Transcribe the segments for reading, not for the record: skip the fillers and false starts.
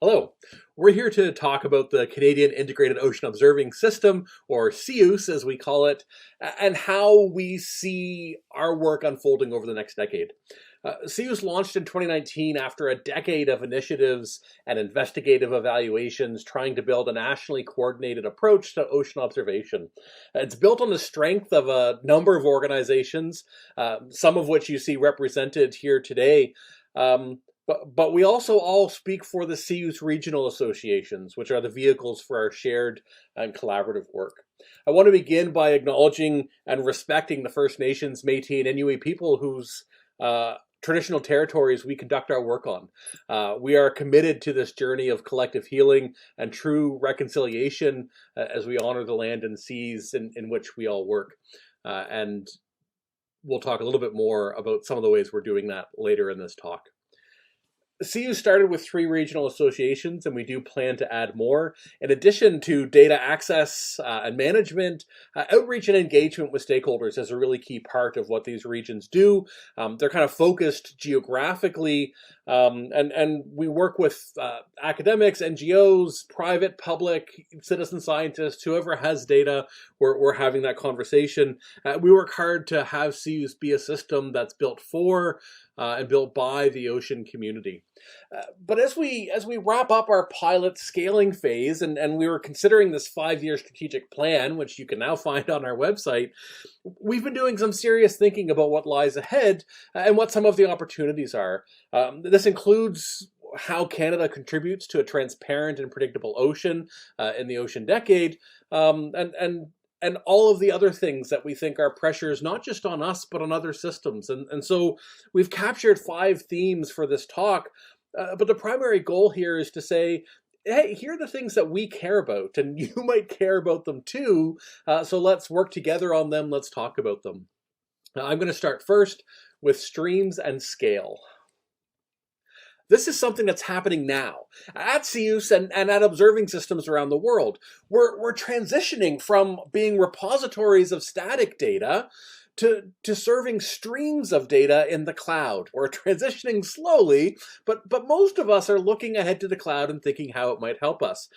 Hello, we're here to talk about the Canadian Integrated Ocean Observing System, or CIOOS as we call it, and how we see our work unfolding over the next decade. CIOOS launched in 2019 after a decade of initiatives and investigative evaluations trying to build a nationally coordinated approach to ocean observation. It's built on the strength of a number of organizations, some of which you see represented here today. But we also all speak for the CIOOS regional associations, which are the vehicles for our shared and collaborative work. I want to begin by acknowledging and respecting the First Nations, Métis, and Inuit people whose traditional territories we conduct our work on. We are committed to this journey of collective healing and true reconciliation as we honor the land and seas in which we all work. And we'll talk a little bit more about some of the ways we're doing that later in this talk. CIOOS started with 3 regional associations, and we do plan to add more. In addition to data access and management, outreach and engagement with stakeholders is a really key part of what these regions do. They're kind of focused geographically, and we work with academics, NGOs, private, public, citizen scientists, whoever has data, we're having that conversation. We work hard to have CIOOS be a system that's built for and built by the ocean community. But as we wrap up our pilot scaling phase, and we were considering this 5-year strategic plan, which you can now find on our website, we've been doing some serious thinking about what lies ahead and what some of the opportunities are. This includes how Canada contributes to a transparent and predictable ocean in the ocean decade, and all of the other things that we think are pressures, not just on us, but on other systems. And so we've captured 5 themes for this talk, but the primary goal here is to say, hey, here are the things that we care about, and you might care about them too, so let's work together on them, let's talk about them. Now, I'm going to start first with streams and scale. This is something that's happening now at CIOOS and at observing systems around the world. We're transitioning from being repositories of static data to serving streams of data in the cloud. We're transitioning slowly, but most of us are looking ahead to the cloud and thinking how it might help us.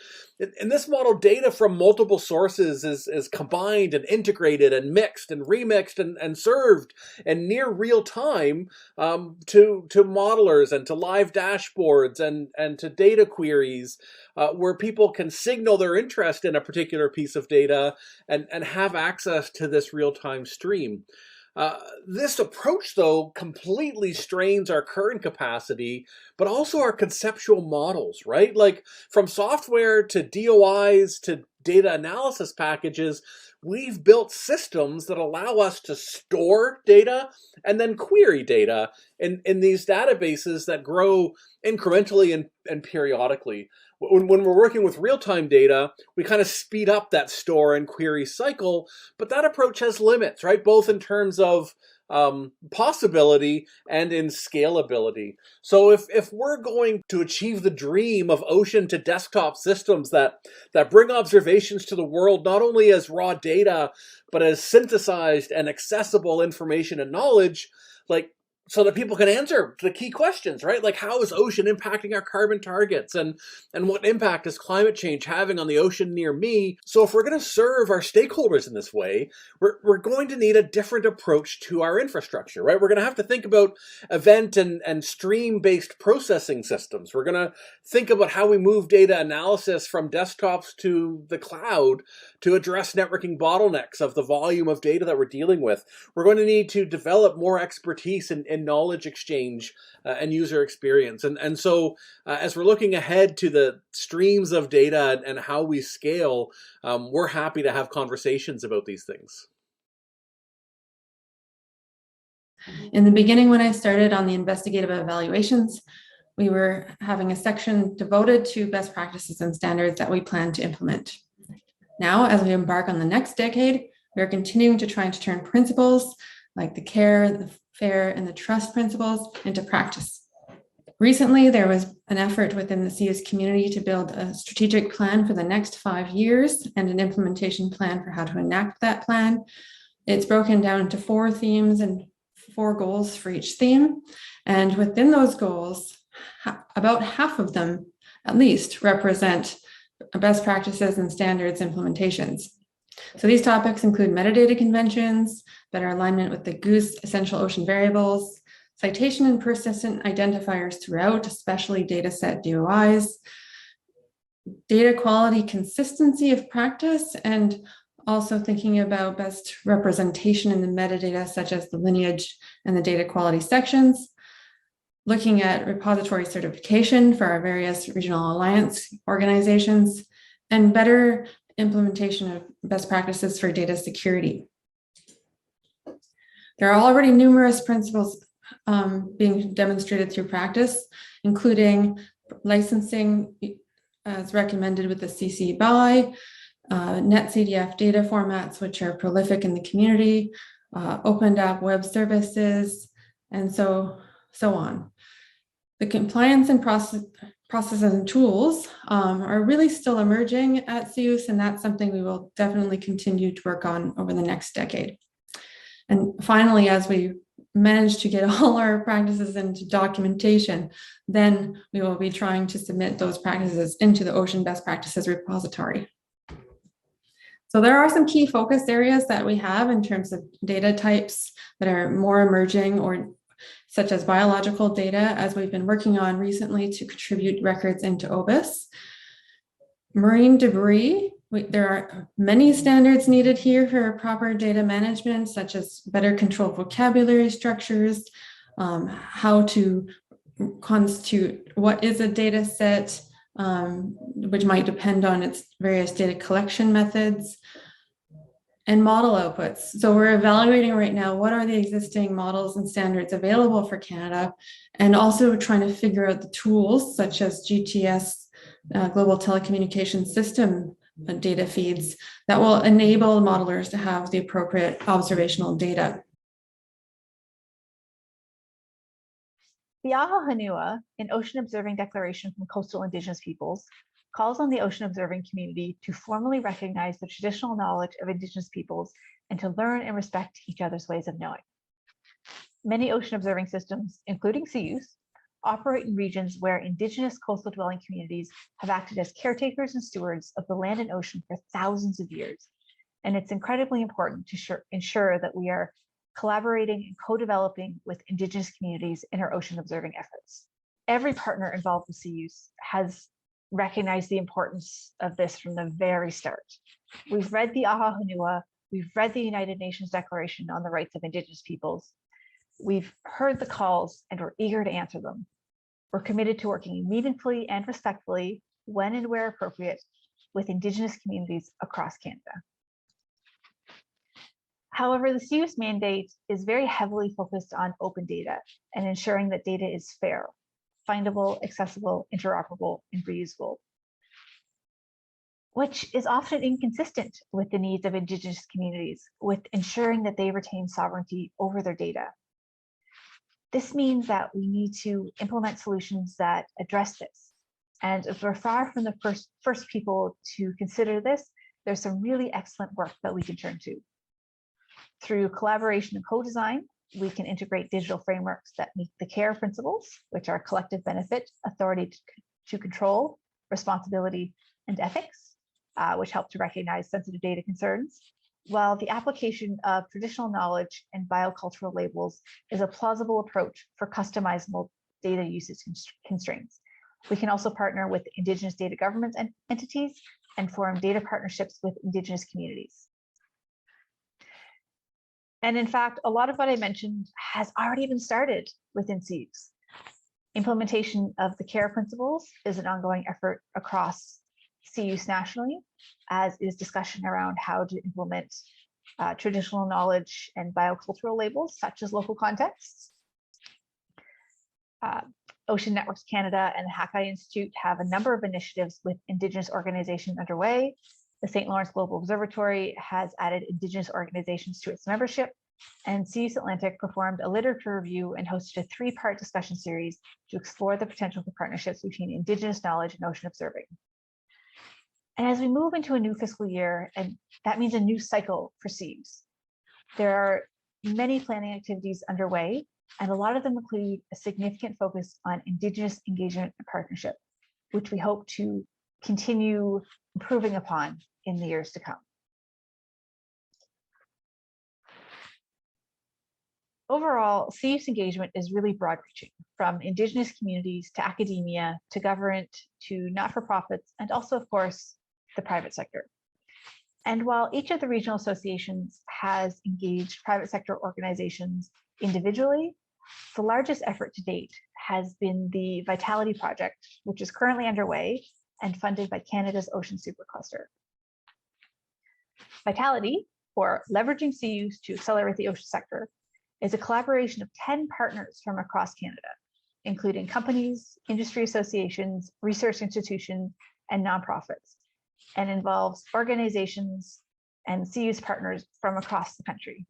In this model, data from multiple sources is combined and integrated and mixed and remixed and served in near real time to modelers and to live dashboards and to data queries where people can signal their interest in a particular piece of data and have access to this real-time stream. This approach, though, completely strains our current capacity, but also our conceptual models, right? Like from software to DOIs to data analysis packages, we've built systems that allow us to store data and then query data in these databases that grow incrementally and periodically. When we're working with real-time data, we kind of speed up that store and query cycle, but that approach has limits, right? Both in terms of possibility and in scalability. So if we're going to achieve the dream of ocean to desktop systems that bring observations to the world, not only as raw data, but as synthesized and accessible information and knowledge, like so that people can answer the key questions, right? Like, how is ocean impacting our carbon targets? And what impact is climate change having on the ocean near me? So if we're going to serve our stakeholders in this way, we're going to need a different approach to our infrastructure, right? We're going to have to think about event and stream-based processing systems. We're going to think about how we move data analysis from desktops to the cloud to address networking bottlenecks of the volume of data that we're dealing with. We're going to need to develop more expertise in knowledge exchange and user experience. And so as we're looking ahead to the streams of data and how we scale, we're happy to have conversations about these things. In the beginning, when I started on the investigative evaluations, we were having a section devoted to best practices and standards that we plan to implement. Now, as we embark on the next decade, we are continuing to try to turn principles like the care, the fair, and the trust principles into practice. Recently, there was an effort within the CIOOS community to build a strategic plan for the next 5 years and an implementation plan for how to enact that plan. It's broken down into 4 themes and 4 goals for each theme. And within those goals, about half of them at least represent best practices and standards implementations. So these topics include metadata conventions, better alignment with the CIOOS essential ocean variables, citation and persistent identifiers throughout, especially dataset DOIs, data quality consistency of practice, and also thinking about best representation in the metadata, such as the lineage and the data quality sections, looking at repository certification for our various regional alliance organizations, and better implementation of best practices for data security. There are already numerous principles being demonstrated through practice, including licensing as recommended with the CC BY, net CDF data formats, which are prolific in the community, opened up web services, and so on. The compliance and processes and tools are really still emerging at CIOOS, and that's something we will definitely continue to work on over the next decade. And finally, as we manage to get all our practices into documentation, then we will be trying to submit those practices into the Ocean Best Practices repository. So there are some key focus areas that we have in terms of data types that are more emerging, or such as biological data, as we've been working on recently to contribute records into OBIS. Marine debris, there are many standards needed here for proper data management, such as better controlled vocabulary structures, how to constitute what is a data set, which might depend on its various data collection methods, and model outputs. So we're evaluating right now what are the existing models and standards available for Canada, and also trying to figure out the tools such as GTS, Global Telecommunications System data feeds, that will enable modelers to have the appropriate observational data. The Aha Hanua, an ocean observing declaration from coastal Indigenous peoples, calls on the ocean observing community to formally recognize the traditional knowledge of Indigenous peoples and to learn and respect each other's ways of knowing. Many ocean observing systems, including CIOOS, operate in regions where Indigenous coastal dwelling communities have acted as caretakers and stewards of the land and ocean for thousands of years. And it's incredibly important to ensure that we are collaborating and co-developing with Indigenous communities in our ocean observing efforts. Every partner involved with CIOOS has recognized the importance of this from the very start. We've read the Aha Hanua, we've read the United Nations Declaration on the Rights of Indigenous Peoples, we've heard the calls, and we're eager to answer them. We're committed to working meaningfully and respectfully, when and where appropriate, with Indigenous communities across Canada. However, the CIOOS mandate is very heavily focused on open data and ensuring that data is fair, findable, accessible, interoperable, and reusable, which is often inconsistent with the needs of Indigenous communities, with ensuring that they retain sovereignty over their data. This means that we need to implement solutions that address this. And if we're far from the first people to consider this, there's some really excellent work that we can turn to. Through collaboration and co-design, we can integrate digital frameworks that meet the CARE principles, which are collective benefit, authority to control, responsibility, and ethics, which help to recognize sensitive data concerns, while the application of traditional knowledge and biocultural labels is a plausible approach for customizable data usage constraints. We can also partner with Indigenous data governments and entities and form data partnerships with Indigenous communities. And in fact, a lot of what I mentioned has already been started within CIOOS. Implementation of the CARE principles is an ongoing effort across CIOOS nationally, as is discussion around how to implement traditional knowledge and biocultural labels, such as local contexts. Ocean Networks Canada and the Hakai Institute have a number of initiatives with Indigenous organizations underway. The St. Lawrence Global Observatory has added Indigenous organizations to its membership, and CIOOS Atlantic performed a literature review and hosted a 3-part discussion series to explore the potential for partnerships between Indigenous knowledge and ocean observing. And as we move into a new fiscal year, and that means a new cycle for CIOOS, there are many planning activities underway, and a lot of them include a significant focus on Indigenous engagement and partnership. which we hope to continue improving upon in the years to come. Overall, CIOOS engagement is really broad-reaching, from Indigenous communities to academia, to government, to not-for-profits, and also, of course, the private sector. And while each of the regional associations has engaged private sector organizations individually, the largest effort to date has been the Vitality Project, which is currently underway and funded by Canada's Ocean Supercluster. Vitality, or Leveraging CIOOS to Accelerate the Ocean Sector, is a collaboration of 10 partners from across Canada, including companies, industry associations, research institutions, and nonprofits, and involves organizations and CIOOS partners from across the country.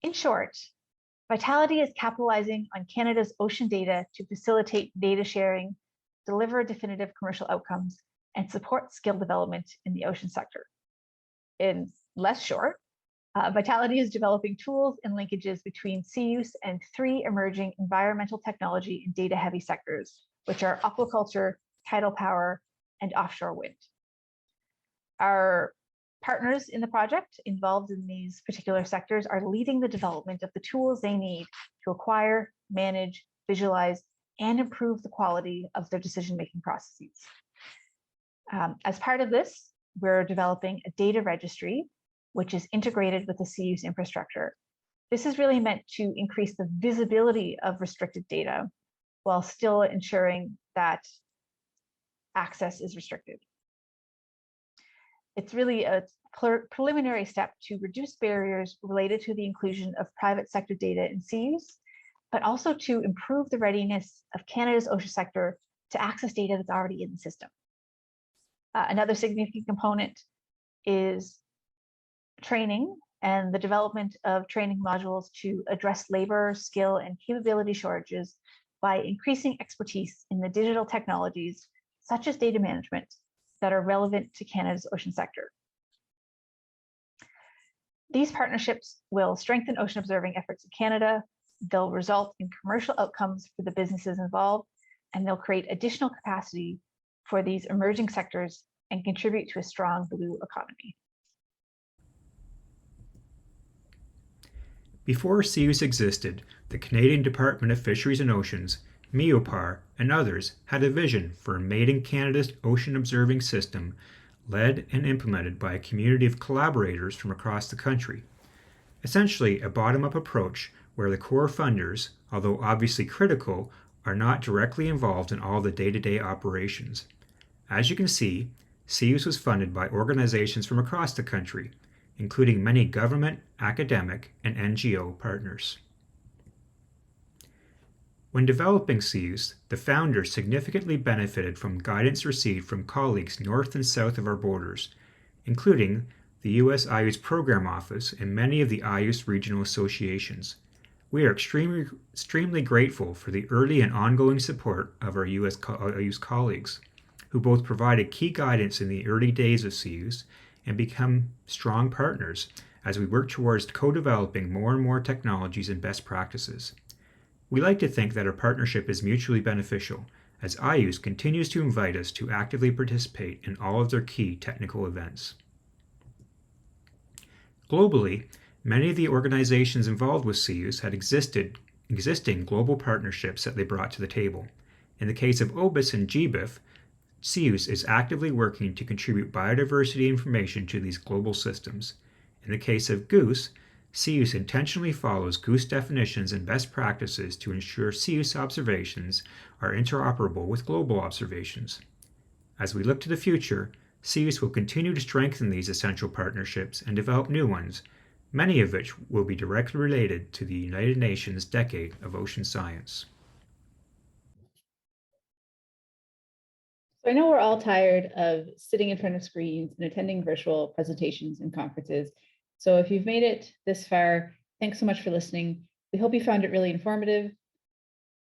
In short, Vitality is capitalizing on Canada's ocean data to facilitate data sharing, deliver definitive commercial outcomes, and support skill development in the ocean sector. In less short, Vitality is developing tools and linkages between CIOOS and 3 emerging environmental technology and data-heavy sectors, which are aquaculture, tidal power, and offshore wind. Our partners in the project involved in these particular sectors are leading the development of the tools they need to acquire, manage, visualize, and improve the quality of their decision-making processes. As part of this, we're developing a data registry, which is integrated with the CIOOS infrastructure. This is really meant to increase the visibility of restricted data while still ensuring that access is restricted. It's really a preliminary step to reduce barriers related to the inclusion of private sector data in CIOOS, but also to improve the readiness of Canada's ocean sector to access data that's already in the system. Another significant component is training and the development of training modules to address labor, skill, and capability shortages by increasing expertise in the digital technologies, such as data management, that are relevant to Canada's ocean sector. These partnerships will strengthen ocean observing efforts in Canada, they'll result in commercial outcomes for the businesses involved, and they'll create additional capacity for these emerging sectors and contribute to a strong blue economy. Before CIOOS existed, the Canadian Department of Fisheries and Oceans, MEOPAR, and others had a vision for a Made in Canada's ocean observing system led and implemented by a community of collaborators from across the country. Essentially, a bottom-up approach where the core funders, although obviously critical, are not directly involved in all the day-to-day operations. As you can see, CIOOS was funded by organizations from across the country, including many government, academic, and NGO partners. When developing CIOOS, the founders significantly benefited from guidance received from colleagues north and south of our borders, including the US IOOS Program Office and many of the IOOS regional associations. We are extremely grateful for the early and ongoing support of our IOOS colleagues, who both provided key guidance in the early days of CIOOS and become strong partners as we work towards co-developing more and more technologies and best practices. We like to think that our partnership is mutually beneficial, as IOOS continues to invite us to actively participate in all of their key technical events. Globally, many of the organizations involved with CIOOS had existing global partnerships that they brought to the table. In the case of OBIS and GBIF, CIOOS is actively working to contribute biodiversity information to these global systems. In the case of GOOS, CIOOS intentionally follows GOOS definitions and best practices to ensure CIOOS observations are interoperable with global observations. As we look to the future, CIOOS will continue to strengthen these essential partnerships and develop new ones, many of which will be directly related to the United Nations Decade of Ocean Science. So I know we're all tired of sitting in front of screens and attending virtual presentations and conferences. So if you've made it this far, thanks so much for listening. We hope you found it really informative.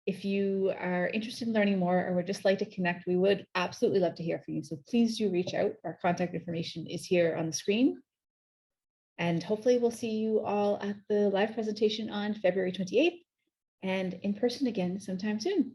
If you are interested in learning more or would just like to connect, we would absolutely love to hear from you. So please do reach out. Our contact information is here on the screen. And hopefully we'll see you all at the live presentation on February 28th and in person again sometime soon.